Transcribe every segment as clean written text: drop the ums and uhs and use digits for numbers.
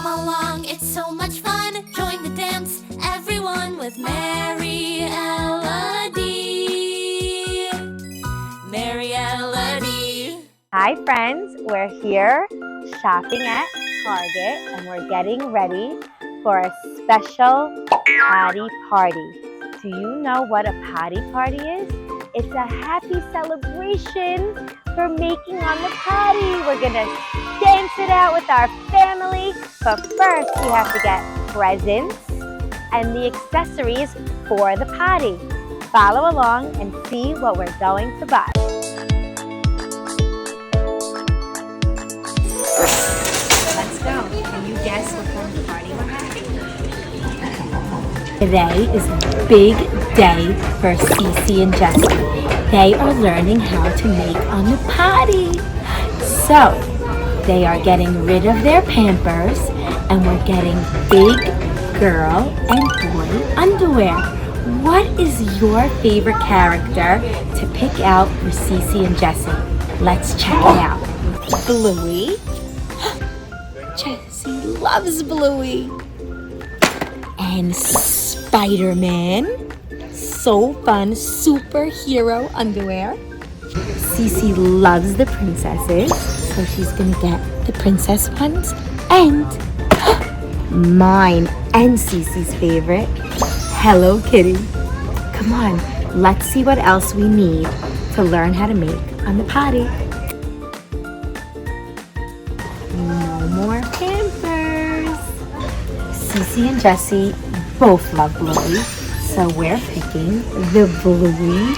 Come along, it's so much fun. Join the dance, everyone, with Marielody. Marielody. Hi friends, we're here shopping at Target and we're getting ready for a special potty party. Do you know what a potty party is? It's a happy celebration for making on the potty. We're gonna dance it out with our family, but first we have to get presents and the accessories for the potty. Follow along and see what we're going to buy. Let's go. Can you guess what kind of party we're having? Today is a big day for Cece and Jessie. They are learning how to make on the potty. So, they are getting rid of their Pampers and we're getting big girl and boy underwear. What is your favorite character to pick out for Cece and Jessie? Let's check it out. Bluey. Jessie loves Bluey. And Spider-Man. So fun, superhero underwear. Cece loves the princesses, so she's gonna get the princess ones. And mine and Cece's favorite, Hello Kitty. Come on, let's see what else we need to learn how to make on the potty. No more Pampers. Cece and Jessie both love Bluey, so we're picking the Bluey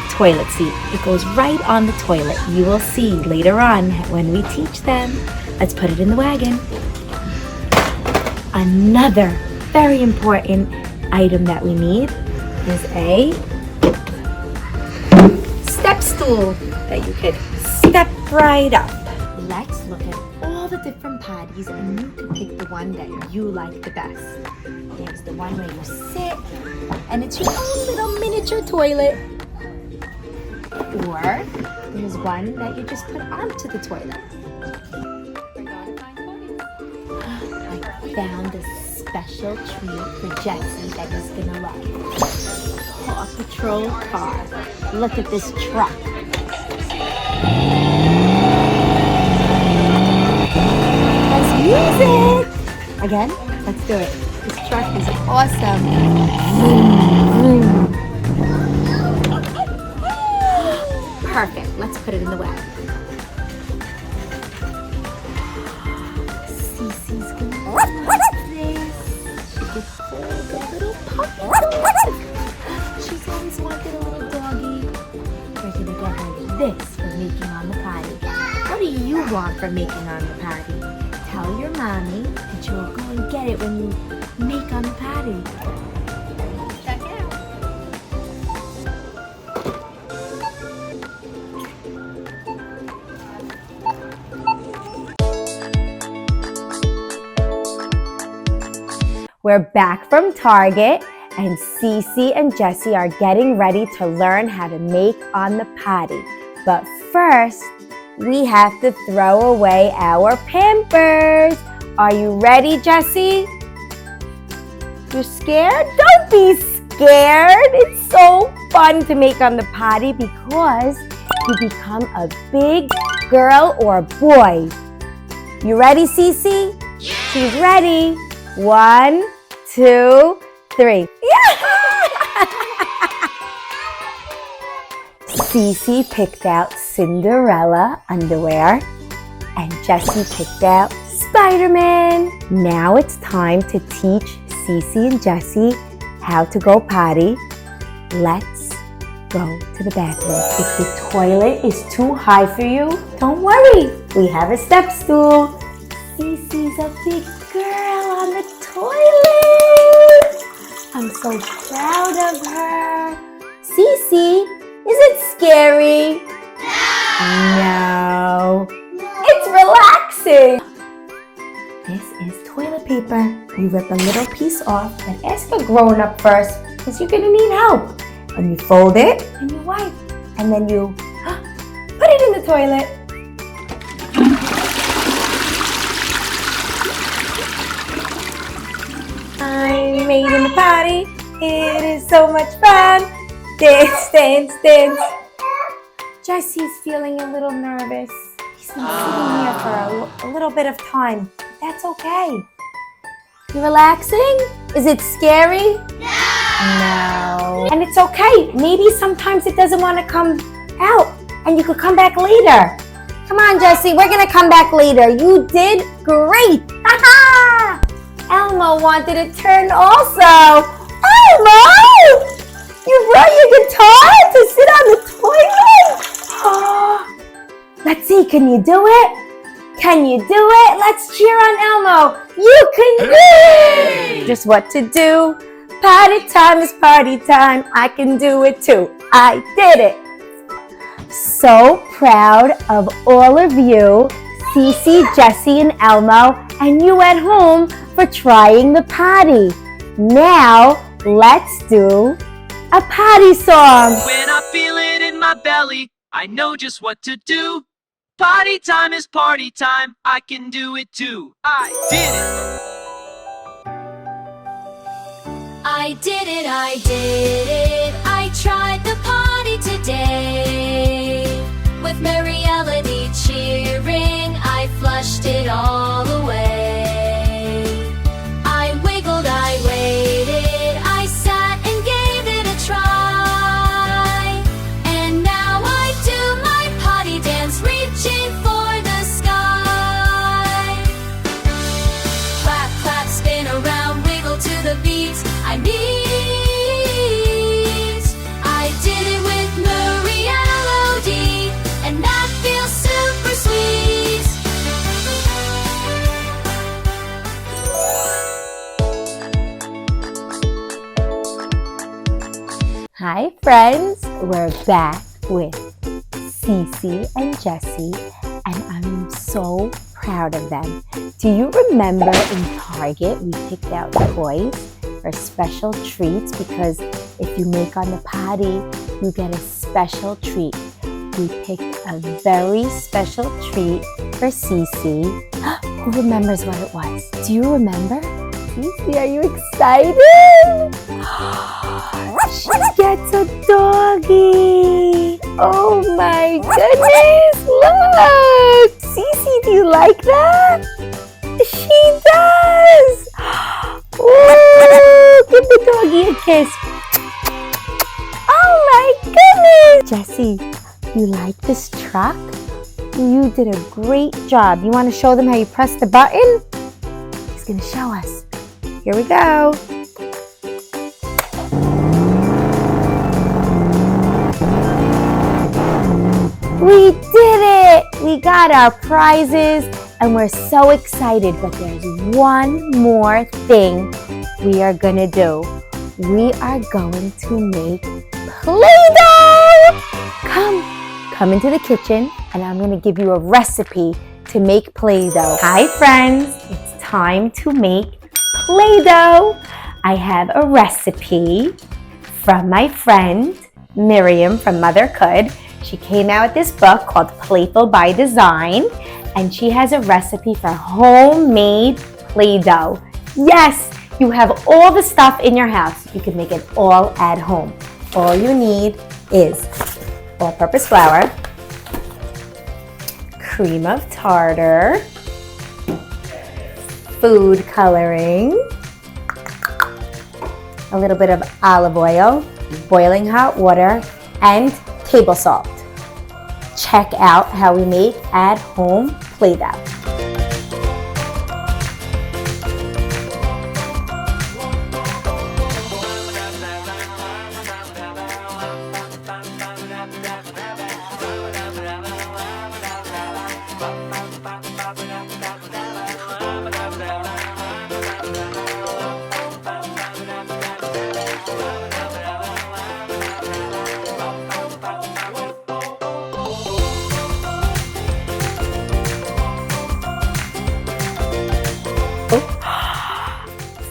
toilet seat. It goes right on the toilet. You will see later on when we teach them. Let's put it in the wagon. Another very important item that we need is a step stool that you could step right up. Let's look at all the different potties and you can pick the one that you like the best. There's the one where you sit and it's your own little miniature toilet. Or there's one that you just put onto the toilet. I found a special treat for Jessie that he's gonna love. Paw Patrol car. Look at this truck. Let's use it! Again, let's do it. This truck is awesome. Vroom, vroom. Perfect. Let's put it in the wagon. Cece's gonna love this. She could hold a little puppy dog. She's always wanted a little doggy. We're gonna get her this for making on the potty. What do you want for making on the potty? Tell your mommy and she will go and get it when you make on the potty. Check it out. We're back from Target and Cece and Jessie are getting ready to learn how to make on the potty. But first, we have to throw away our Pampers. Are you ready, Jessie? You're scared? Don't be scared. It's so fun to make on the potty because you become a big girl or boy. You ready, Cece? Yeah. She's ready. 1, 2, 3. Yeah! Cece picked out Cinderella underwear and Jessie picked out Spider-Man. Now it's time to teach Cece and Jessie how to go potty. Let's go to the bathroom. If the toilet is too high for you, don't worry. We have a step stool. Cece's a big girl on the toilet. I'm so proud of her. Cece, is it scary? No. It's relaxing. This is toilet paper. You rip a little piece off and ask a grown-up first because you're gonna need help. And you fold it and you wipe. And then you put it in the toilet. we made in the potty. It is so much fun. Dance, dance, dance. Jesse's feeling a little nervous. He's been sitting here for a little bit of time. That's okay. You relaxing? Is it scary? No. And it's okay. Maybe sometimes it doesn't want to come out and you could come back later. Come on, Jesse. We're going to come back later. You did great. Ha-ha! Elmo wanted to turn also. Elmo! You brought your guitar to sit on the toilet? Oh. Let's see. Can you do it? Can you do it? Let's cheer on Elmo. You can do it. Just what to do. Party time is party time. I can do it too. I did it. So proud of all of you, Cece, Jesse, and Elmo, and you at home for trying the potty. Now, let's do a potty song. When I feel it in my belly, I know just what to do. Potty time is party time. I can do it too. I did it. I did it, I did it. I tried the potty today. With Marielody cheering, I flushed it all away. I wiggled, I waited, I sat and gave it a try. And now I do my potty dance, reaching for the sky. Clap, clap, spin around, wiggle to the beat. I did it with Marielody, and that feels super sweet. Hi friends, we're back with Cece and Jesse, and I'm so proud of them. Do you remember in Target we picked out toys for special treats, because if you make on the potty, you get a special treat. We picked a very special treat for Cece. Who remembers what it was? Do you remember? Cece, are you excited? She gets a doggy. Oh my goodness, look. Cece, do you like that? She does. Ooh, give the doggy a kiss. Oh my goodness. Jesse, you like this truck? You did a great job. You want to show them how you press the button? He's going to show us. Here we go. We did it! We got our prizes and we're so excited, but there's one more thing we are gonna do. We are going to make PlayDoh! Come into the kitchen and I'm gonna give you a recipe to make PlayDoh. Hi friends, it's time to make PlayDoh. I have a recipe from my friend Miriam from Mothercould. She came out with this book called Playful by Design, and she has a recipe for homemade Play-Doh. Yes, you have all the stuff in your house. You can make it all at home. All you need is all-purpose flour, cream of tartar, food coloring, a little bit of olive oil, boiling hot water, and table salt. Check out how we make at-home Play-Doh.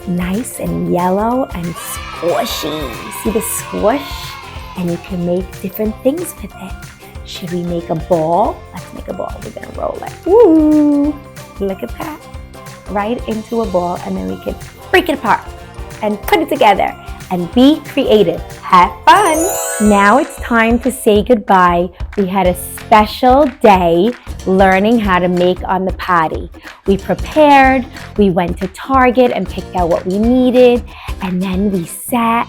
Nice and yellow and squishy. See the squish? And you can make different things with it. Should we make a ball? Let's make a ball. We're gonna roll it. Woo! Look at that. Right into a ball, and then we can break it apart and put it together and be creative. Have fun! Now it's time to say goodbye. We had a special day learning how to make on the potty. We prepared, we went to Target and picked out what we needed, and then we sat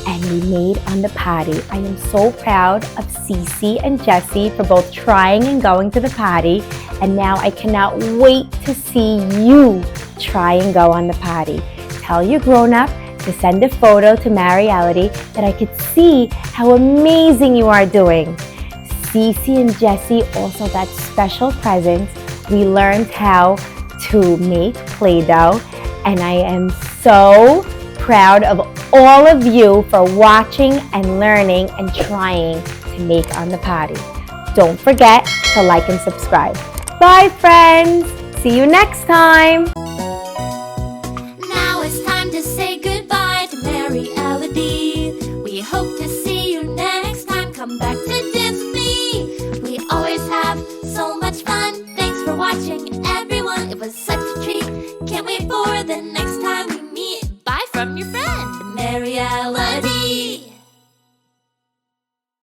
and we made on the potty. I am so proud of Cece and Jessie for both trying and going to the potty, and now I cannot wait to see you try and go on the potty. Tell your grown-up to send a photo to Marielody that I could see how amazing you are doing. Cece and Jessie also got special presents. We learned how to make Play-Doh, and I am so proud of all of you for watching and learning and trying to make on the potty. Don't forget to like and subscribe. Bye, friends! See you next time! Now it's time to say goodbye to Marielody. We hope to see you next time. Come back to Disney. We always have so much fun. Thanks for watching, everyone. It was such a treat. Can't wait for the next time we meet. Bye from your friend, Marielody.